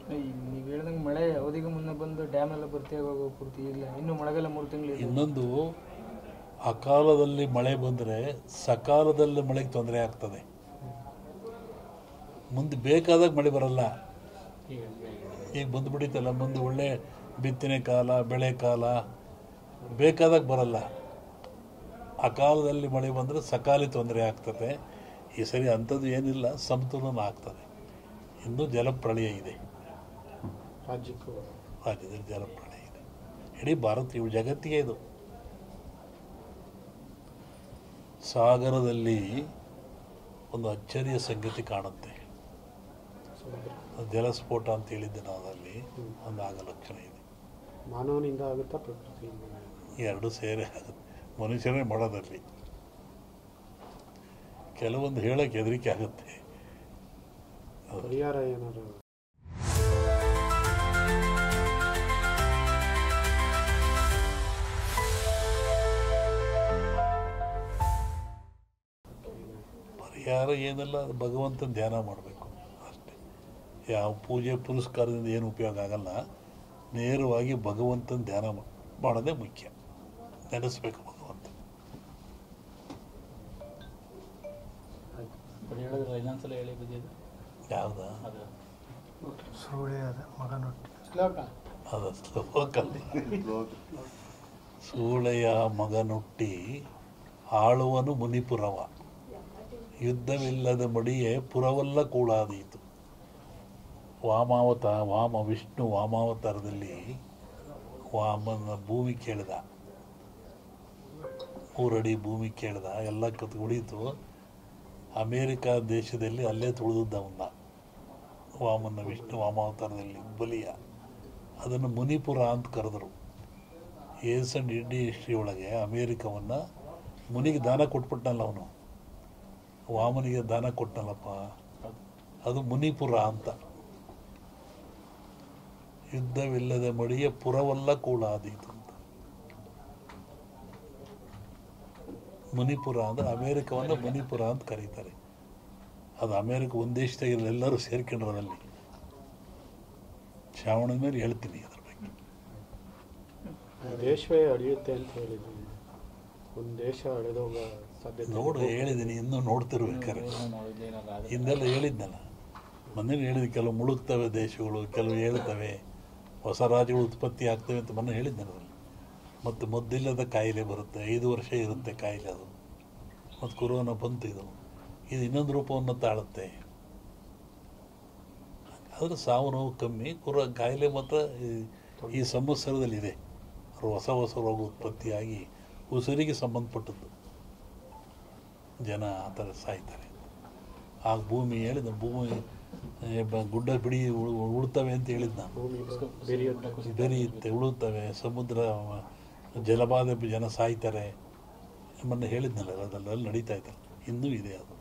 ನೀವು ಹೇಳ್ದಂಗೆ ಮಳೆ ಅವಧಿಗೆ ಮುನ್ನ ಬಂದು ಡ್ಯಾಮ್ ಎಲ್ಲ ಭರ್ತಿಯಾಗುವ ಪೂರ್ತಿ ಇಲ್ಲ, ಇನ್ನು ಮಳೆಗಾಲ 3 ತಿಂಗಳು. ಇನ್ನೊಂದು, ಅಕಾಲದಲ್ಲಿ ಮಳೆ ಬಂದರೆ ಸಕಾಲದಲ್ಲಿ ಮಳೆಗೆ ತೊಂದರೆ ಆಗ್ತದೆ. ಮುಂದೆ ಬೇಕಾದಾಗ ಮಳೆ ಬರಲ್ಲ. ಈಗ ಬಂದು ಬಿಡಿತಲ್ಲ, ಮುಂದೆ ಒಳ್ಳೆ ಬಿತ್ತನೆ ಕಾಲ, ಬೆಳೆ ಕಾಲ, ಬೇಕಾದಾಗ ಬರಲ್ಲ. ಅಕಾಲದಲ್ಲಿ ಮಳೆ ಬಂದರೆ ಸಕಾಲಿ ತೊಂದರೆ ಆಗ್ತದೆ. ಈ ಸರಿ ಅಂಥದ್ದು ಏನಿಲ್ಲ, ಸಮತೋಲನ ಆಗ್ತದೆ. ಇನ್ನೂ ಜಲಪ್ರಳಯ ಇದೆ, ರಾಜ್ಯದಲ್ಲಿ ಜಲಪ್ರಳಯ ಇದೆ. ಇಡೀ ಭಾರತ, ಜಗತ್ತಿಗೆ ಇದು. ಸಾಗರದಲ್ಲಿ ಒಂದು ಅಚ್ಚರಿಯ ಸಂಗತಿ ಕಾಣುತ್ತೆ. ಜಲಸ್ಫೋಟ ಅಂತ ಹೇಳಿದ್ದೆ ನಾನು, ಅಲ್ಲಿ ಒಂದು ಆಗ ಲಕ್ಷಣ ಇದೆ. ಮಾನವನಿಂದ ಆಗುತ್ತಾ ಪ್ರಕೃತಿಯಿಂದ? ಎರಡು ಸೇರಿ ಆಗುತ್ತೆ, ಮನುಷ್ಯರೇ ಮಾಡೋದಲ್ಲಿ. ಕೆಲವೊಂದು ಹೇಳಕ್ಕೆ ಹೆದರಿಕೆ ಆಗುತ್ತೆ. ಪರಿಹಾರ ಏನಾದ್ರು? ಪರಿಹಾರ ಏನೆಲ್ಲ, ಭಗವಂತನ ಧ್ಯಾನ ಮಾಡಬೇಕು ಅಷ್ಟೇ. ಯಾವ ಪೂಜೆ ಪುರಸ್ಕಾರದಿಂದ ಏನು ಉಪಯೋಗ ಆಗಲ್ಲ. ನೇರವಾಗಿ ಭಗವಂತನ ಧ್ಯಾನ ಮಾಡೋದೇ ಮುಖ್ಯ. ನೆನೆಸ್ಬೇಕು ಭಗವಂತ. ಯಾವ್ದ ಅದ ಶ್ಲೋಕಲ್ಲಿ, ಸೂಳೆಯ ಮಗನುಟ್ಟಿ ಆಳುವನು ಮುನಿಪುರವ, ಯುದ್ಧವಿಲ್ಲದ ಮಡಿಯೇ ಪುರವಲ್ಲ ಕೂಳಾದೀತು. ವಾಮ ವಿಷ್ಣು ವಾಮಾವತಾರದಲ್ಲಿ ವಾಮನ ಭೂಮಿ ಕೇಳಿದ, 3 ಅಡಿ ಭೂಮಿ ಕೇಳಿದ, ಎಲ್ಲ ಕತ್ ಉಳಿತು. ಅಮೇರಿಕಾ ದೇಶದಲ್ಲಿ ಅಲ್ಲೇ ತುಳಿದವನ್ನ ವಾಮನ ವಿಷ್ಣು ವಾಮಾವತಾರದಲ್ಲಿ ಬಲಿಯ. ಅದನ್ನು ಮುನಿಪುರ ಅಂತ ಕರೆದರು. ಏಸಂಡ್ ಇಡೀ ಹಿಸ್ಟ್ರಿ ಒಳಗೆ ಅಮೇರಿಕವನ್ನು ಮುನಿಗೆ ದಾನ ಕೊಟ್ಬಿಟ್ನಲ್ಲ ಅವನು, ವಾಮನಿಗೆ ದಾನ ಕೊಟ್ಟನಲ್ಲಪ್ಪ, ಅದು ಮುನಿಪುರ ಅಂತ. ಯುದ್ಧವಿಲ್ಲದ ಮಡಿಯ ಪುರವಲ್ಲ ಕೂಳಾದೀತು ಅಂತ. ಮುನಿಪುರ ಅಂದರೆ ಅಮೇರಿಕವನ್ನು ಮುನಿಪುರ ಅಂತ ಕರೀತಾರೆ. ಅದು ಅಮೇರಿಕ ಒಂದು ದೇಶದಾಗಿರಲಿ, ಎಲ್ಲರೂ ಸೇರ್ಕೊಂಡ್ರಲ್ಲಿ. ಶ್ರಾವಣದ ಮೇಲೆ ಹೇಳ್ತೀನಿ ಅದ್ರ ಬಗ್ಗೆ. ದೇಶವೇ ಅಳಿಯುತ್ತೆ ಅಂತ ಹೇಳಿದ್ರು. ಒಂದು ದೇಶ ಅಳೆದೋಗ ಸಾಧ್ಯತೆ ನೋಡು, ಹೇಳಿದ್ದೀನಿ, ಇನ್ನೂ ನೋಡ್ತಿರ್ಬೇಕಾರೆ. ಹಿಂದೆಲ್ಲ ಹೇಳಿದ್ನಲ್ಲ, ಮೊನ್ನೆ ಹೇಳಿದ, ಕೆಲವು ಮುಳುಗ್ತವೆ ದೇಶಗಳು, ಕೆಲವು ಹೇಳ್ತವೆ, ಹೊಸ ರಾಜ್ಯಗಳು ಉತ್ಪತ್ತಿ ಆಗ್ತವೆ ಅಂತ ಮೊನ್ನೆ ಹೇಳಿದ್ನಲ್ಲ. ಮತ್ತು ಮದ್ದಿಲ್ಲದ ಕಾಯಿಲೆ ಬರುತ್ತೆ, 5 ವರ್ಷ ಇರುತ್ತೆ ಕಾಯಿಲೆ ಅದು. ಮತ್ತು ಕೊರೋನಾ ಬಂತು, ಇದು ಇನ್ನೊಂದು ರೂಪವನ್ನು ತಾಳುತ್ತೆ. ಆದರೆ ಸಾವು ನೋವು ಕಮ್ಮಿ, ಕಾಯಿಲೆ ಮಾತ್ರ ಈ ಸಂವತ್ಸರದಲ್ಲಿದೆ. ಹೊಸ ರೋಗ ಉತ್ಪತ್ತಿಯಾಗಿ ಉಸಿರಿಗೆ ಸಂಬಂಧಪಟ್ಟದ್ದು, ಜನ ಆ ಥರ ಸಾಯ್ತಾರೆ. ಆಗ ಭೂಮಿ ಹೇಳಿದ, ಭೂಮಿ ಗುಡ್ಡ ಬಿಡಿ ಉಳ್ತವೆ ಅಂತ ಹೇಳಿದ್ ನಾನು. ಬೆರೆಯುತ್ತೆ, ಉಳುತ್ತವೆ, ಸಮುದ್ರ ಜಲಬಾಧೆ, ಜನ ಸಾಯ್ತಾರೆ ಮೊನ್ನೆ ಹೇಳಿದ್ನಲ್ಲ, ಅದೆಲ್ಲ ನಡೀತಾ ಇದ್ದಾರೆ. ಇನ್ನೂ ಇದೆ ಅದು.